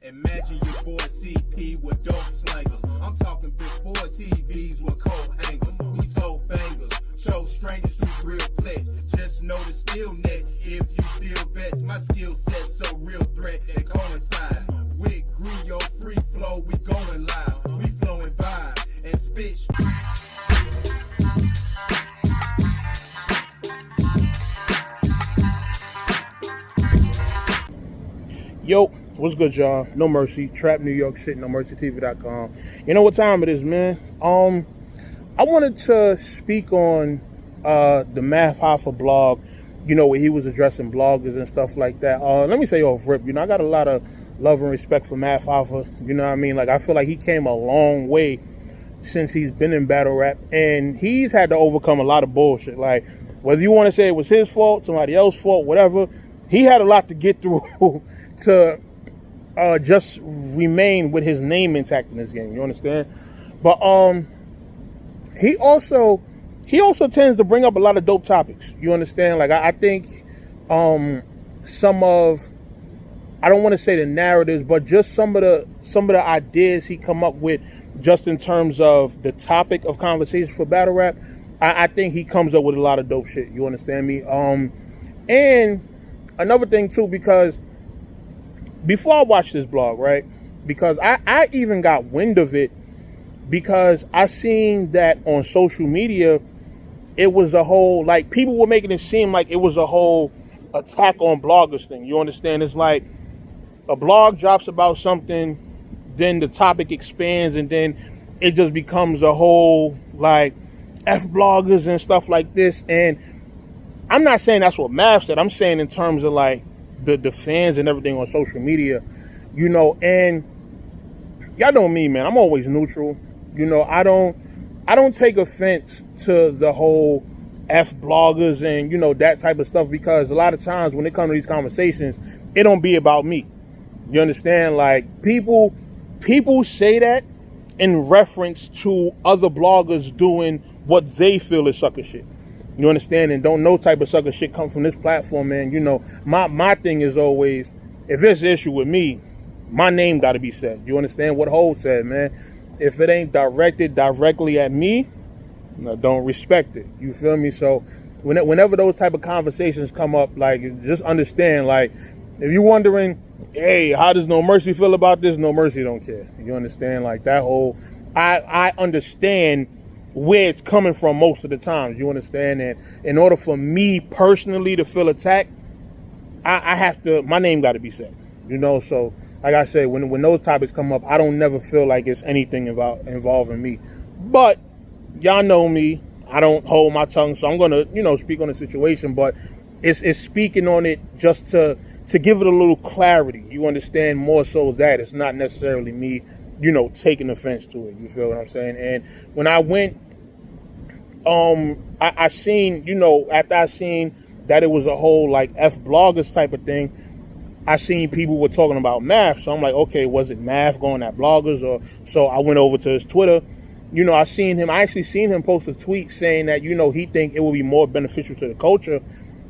Imagine your boy CP with dope slangers. I'm talking before TVs with coat hangers. We sold bangers, show strangers you real flesh. Just know the skill next if you feel best. My skill set so real threat they coincide. With GRIOT free flow, we going live. We flowing by and spit. Yo, what's good, y'all? No Mercy, Trap New York shit, NoMercyTV.com. You know what time it is, man? I wanted to speak on the Math Hoffa blog, you know, where he was addressing bloggers and stuff like that. Let me say off rip, you know, I got a lot of love and respect for Math Hoffa. You know what I mean? Like, I feel like he came a long way since he's been in battle rap, and he's had to overcome a lot of bullshit. Like, whether you want to say it was his fault, somebody else's fault, whatever, he had a lot to get through to just remain with his name intact in this game. You understand? But he also tends to bring up a lot of dope topics. You understand? Like, I think some of, I don't want to say the narratives, but just some of the ideas he come up with, just in terms of the topic of conversation for battle rap, I think he comes up with a lot of dope shit. You understand me? And another thing too, because before I watched this blog, right, because I even got wind of it because I seen that on social media, it was a whole, like, people were making it seem like it was a whole attack on bloggers thing. You understand? It's like a blog drops about something, then the topic expands, and then it just becomes a whole, like, F bloggers and stuff like this. And I'm not saying that's what Mav said. I'm saying in terms of, like, the fans and everything on social media, you know. And y'all know me, man. I'm always neutral. You know, I don't take offense to the whole F bloggers and, you know, that type of stuff, because a lot of times when it comes to these conversations, it don't be about me. You understand? Like, people say that in reference to other bloggers doing what they feel is sucker shit. You understand? And don't no type of sucker shit come from this platform, man. You know, my thing is always, if there's an issue with me, my name got to be said. You understand what Hov said, man? If it ain't directed directly at me, no, don't respect it. You feel me? So whenever those type of conversations come up, like, just understand, like, if you're wondering, hey, how does No Mercy feel about this? No Mercy don't care. You understand? Like, that whole, I understand where it's coming from most of the times. You understand? And in order for me personally to feel attacked, I have to, my name got to be said. You know, so like I said, when those topics come up, I don't never feel like it's anything involving me. But y'all know me, I don't hold my tongue, so I'm gonna, you know, speak on the situation. But it's speaking on it just to give it a little clarity. You understand? More so that it's not necessarily me, you know, taking offense to it. You feel what I'm saying? And when I went, I seen, you know, after I seen that it was a whole, like, F bloggers type of thing, I seen people were talking about Math. So I'm like, okay, was it Math going at bloggers? Or so I went over to his Twitter. You know, I actually seen him post a tweet saying that, you know, he think it would be more beneficial to the culture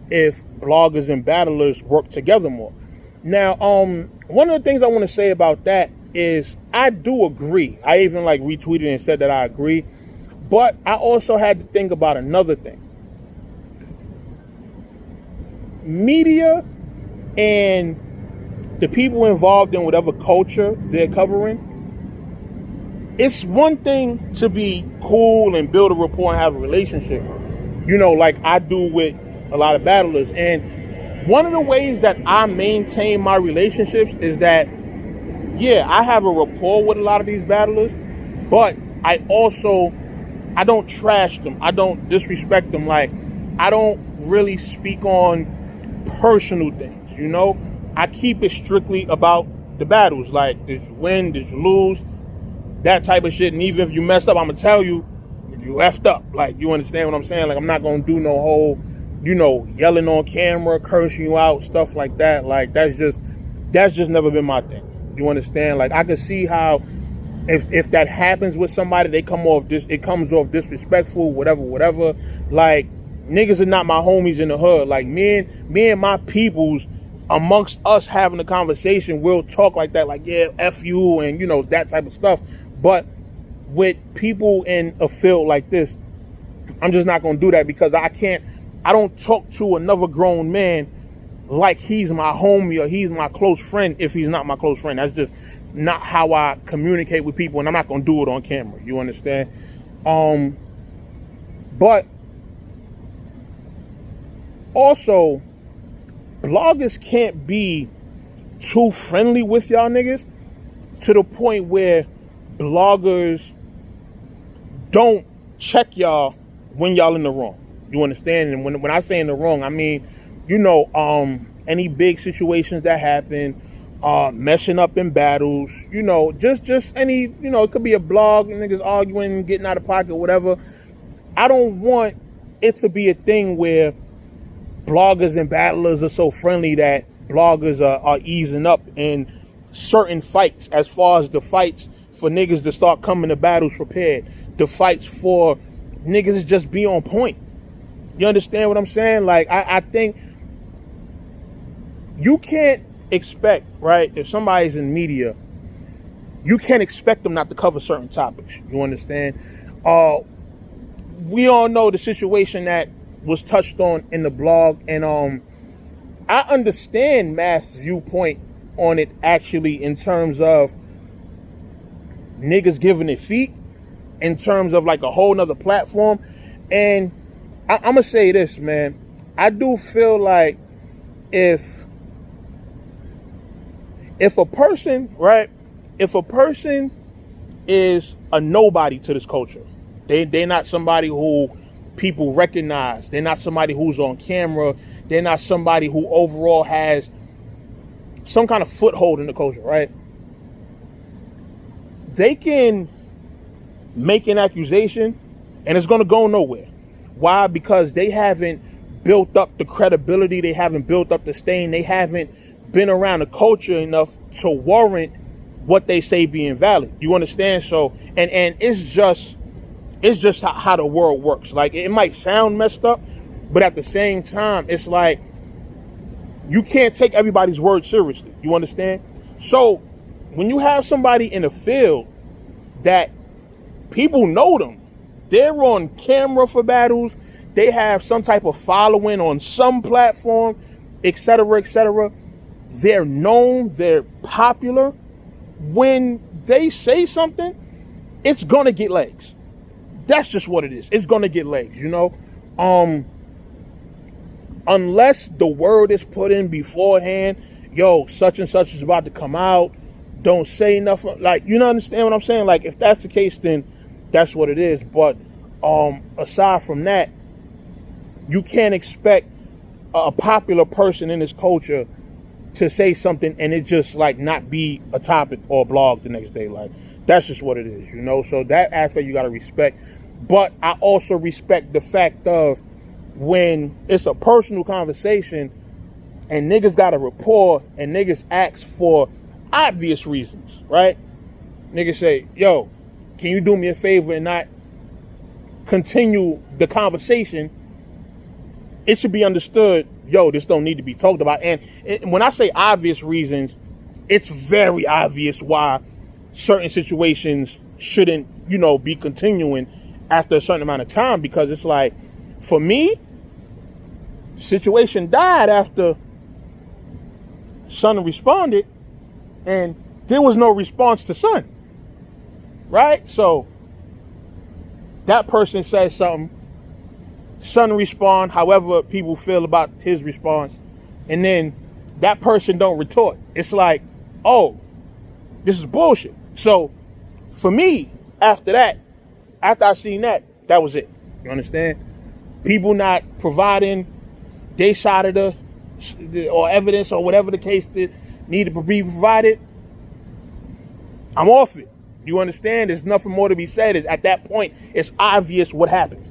if bloggers and battlers work together more. Now, one of the things I want to say about that is I do agree. I even, like, retweeted and said that I agree. But I also had to think about another thing. Media and the people involved in whatever culture they're covering, it's one thing to be cool and build a rapport and have a relationship, you know, like I do with a lot of battlers. And one of the ways that I maintain my relationships is that, yeah, I have a rapport with a lot of these battlers, but I don't trash them. I don't disrespect them. Like, I don't really speak on personal things, you know? I keep it strictly about the battles. Like, did you win? Did you lose? That type of shit. And even if you messed up, I'm going to tell you, you effed up. Like, you understand what I'm saying? Like, I'm not going to do no whole, you know, yelling on camera, cursing you out, stuff like that. Like, that's just never been my thing. You understand? Like, I can see how if that happens with somebody, it comes off disrespectful, whatever. Like, niggas are not my homies in the hood. Like, me and my peoples, amongst us having a conversation, we'll talk like that, like, yeah, F you, and, you know, that type of stuff. But with people in a field like this, I'm just not going to do that, because I don't talk to another grown man like he's my homie or he's my close friend if he's not my close friend. That's just not how I communicate with people, and I'm not going to do it on camera. You understand? But also, bloggers can't be too friendly with y'all niggas to the point where bloggers don't check y'all when y'all in the wrong. You understand? And when I say in the wrong, I mean, you know, any big situations that happen, messing up in battles, you know, just any, you know, it could be a blog, niggas arguing, getting out of pocket, whatever. I don't want it to be a thing where bloggers and battlers are so friendly that bloggers are easing up in certain fights, as far as the fights for niggas to start coming to battles prepared, the fights for niggas to just be on point. You understand what I'm saying? Like, I think you can't expect, right, if somebody's in media, you can't expect them not to cover certain topics. You understand? We all know the situation that was touched on in the blog, and I understand Math's viewpoint on it, actually, in terms of niggas giving it feet, in terms of like a whole nother platform. And I'm gonna say this, man, I do feel like if a person, right, if a person is a nobody to this culture, they're not somebody who people recognize, they're not somebody who's on camera, they're not somebody who overall has some kind of foothold in the culture, right? They can make an accusation and it's going to go nowhere. Why? Because they haven't built up the credibility, they haven't built up the stain, they haven't been around the culture enough to warrant what they say being valid. You understand? So, and it's just how the world works. Like, it might sound messed up, but at the same time, it's like you can't take everybody's word seriously. You understand? So when you have somebody in the field that people know them, they're on camera for battles, they have some type of following on some platform, etc., etc., they're known, they're popular. When they say something, it's gonna get legs. That's just what it is. It's gonna get legs, you know? Unless the word is put in beforehand, yo, such and such is about to come out, don't say nothing. Like, you know, understand what I'm saying? Like, if that's the case, then that's what it is. But aside from that, you can't expect a popular person in this culture to say something and it just like not be a topic or a blog the next day. Like, that's just what it is, you know? So that aspect you got to respect. But I also respect the fact of when it's a personal conversation and niggas got a rapport and niggas ask for obvious reasons, right? Niggas say, yo, can you do me a favor and not continue the conversation? It should be understood, yo, this don't need to be talked about. And when I say obvious reasons, it's very obvious why certain situations shouldn't, you know, be continuing after a certain amount of time. Because it's like, for me, situation died after Son responded and there was no response to Son, right? So that person says something, Son respond however people feel about his response, and then that person don't retort. It's like, oh, this is bullshit. So for me, after I seen that was it. You understand? People not providing their side of the or evidence or whatever the case that needed to be provided, I'm off it. You understand? There's nothing more to be said. At that point, it's obvious what happened.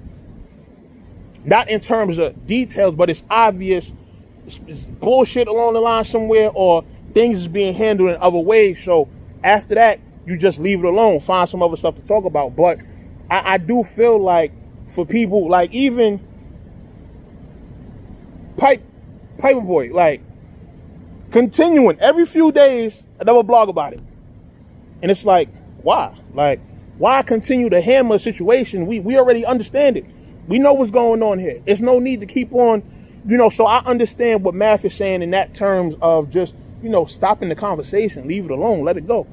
Not in terms of details, but it's obvious it's bullshit along the line somewhere, or things is being handled in other ways. So after that, you just leave it alone, find some other stuff to talk about. But I do feel like for people, like even Piper Boy, like continuing every few days, another blog about it. And it's like, why? Like, why continue to hammer a situation? We already understand it. We know what's going on here. There's no need to keep on, so I understand what Math is saying in that terms of just, stopping the conversation, leave it alone, let it go.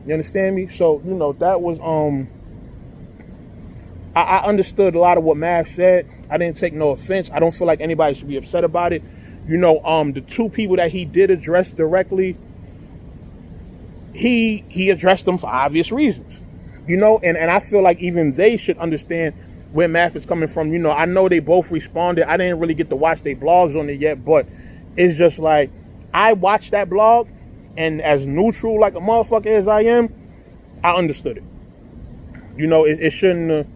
You understand me? So, that was, I understood a lot of what Math said. I didn't take no offense. I don't feel like anybody should be upset about it. The two people that he did address directly, he addressed them for obvious reasons, and I feel like even they should understand where Math is coming from. I know they both responded. I didn't really get to watch their blogs on it yet, but it's just like, I watched that blog, and as neutral like a motherfucker as I am, I understood it. It shouldn't have,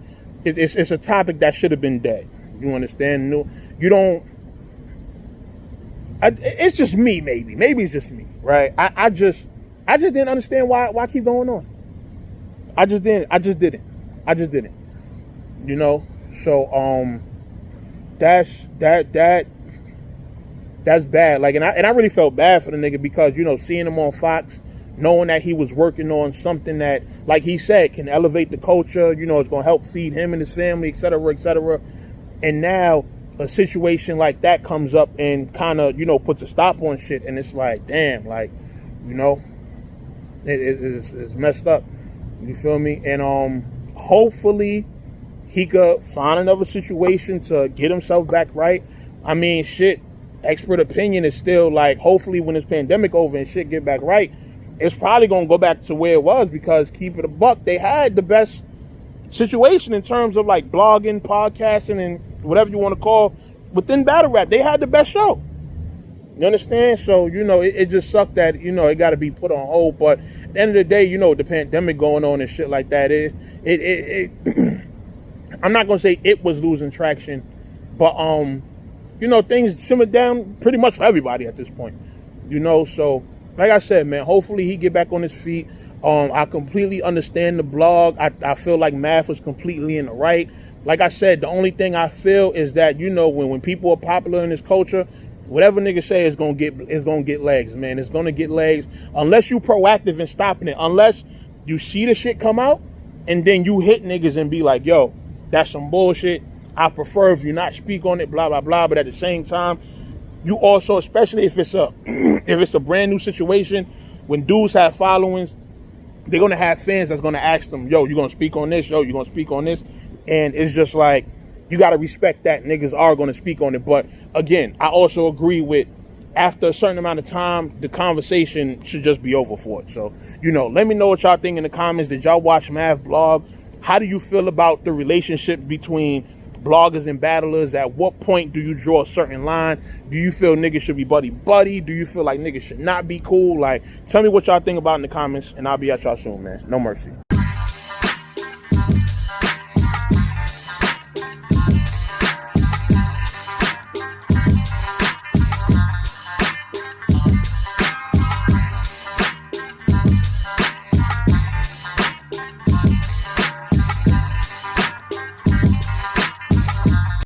it's a topic that should have been dead. You understand? You don't, it's just me, maybe it's just me, right? I just didn't understand why keep going on. I just didn't. So that's bad. Like, and I really felt bad for the nigga because, seeing him on Fox, knowing that he was working on something that, like he said, can elevate the culture, it's gonna help feed him and his family, et cetera, et cetera. And now a situation like that comes up and kind of, puts a stop on shit. And it's like, damn, like, it's messed up. You feel me? And hopefully he could find another situation to get himself back right. I mean, shit, expert opinion is still like, hopefully when this pandemic over and shit get back right, it's probably going to go back to where it was, because keep it a buck, they had the best situation in terms of like blogging, podcasting, and whatever you want to call within battle rap. They had the best show. You understand? So, it just sucked that, it got to be put on hold. But at the end of the day, the pandemic going on and shit like that, I'm not going to say it was losing traction, but, things simmered down pretty much for everybody at this point, so like I said, man, hopefully he get back on his feet. I completely understand the blog. I feel like Math was completely in the right. Like I said, the only thing I feel is that, when people are popular in this culture, whatever nigga say is gonna get legs, man. It's gonna get legs unless you proactive in stopping it. Unless you see the shit come out and then you hit niggas and be like, yo, that's some bullshit. I prefer if you not speak on it, blah, blah, blah. But at the same time, you also, especially if it's a brand new situation, when dudes have followings, they're gonna have fans that's gonna ask them, yo, you gonna speak on this? Yo, you gonna speak on this? And it's just like, you gotta respect that niggas are gonna speak on it. But again, I also agree with, after a certain amount of time, the conversation should just be over for it. So, let me know what y'all think in the comments. Did y'all watch Math blog? How do you feel about the relationship between bloggers and battlers? At what point do you draw a certain line? Do you feel niggas should be buddy-buddy? Do you feel like niggas should not be cool? Like, tell me what y'all think about in the comments, and I'll be at y'all soon, man. No mercy.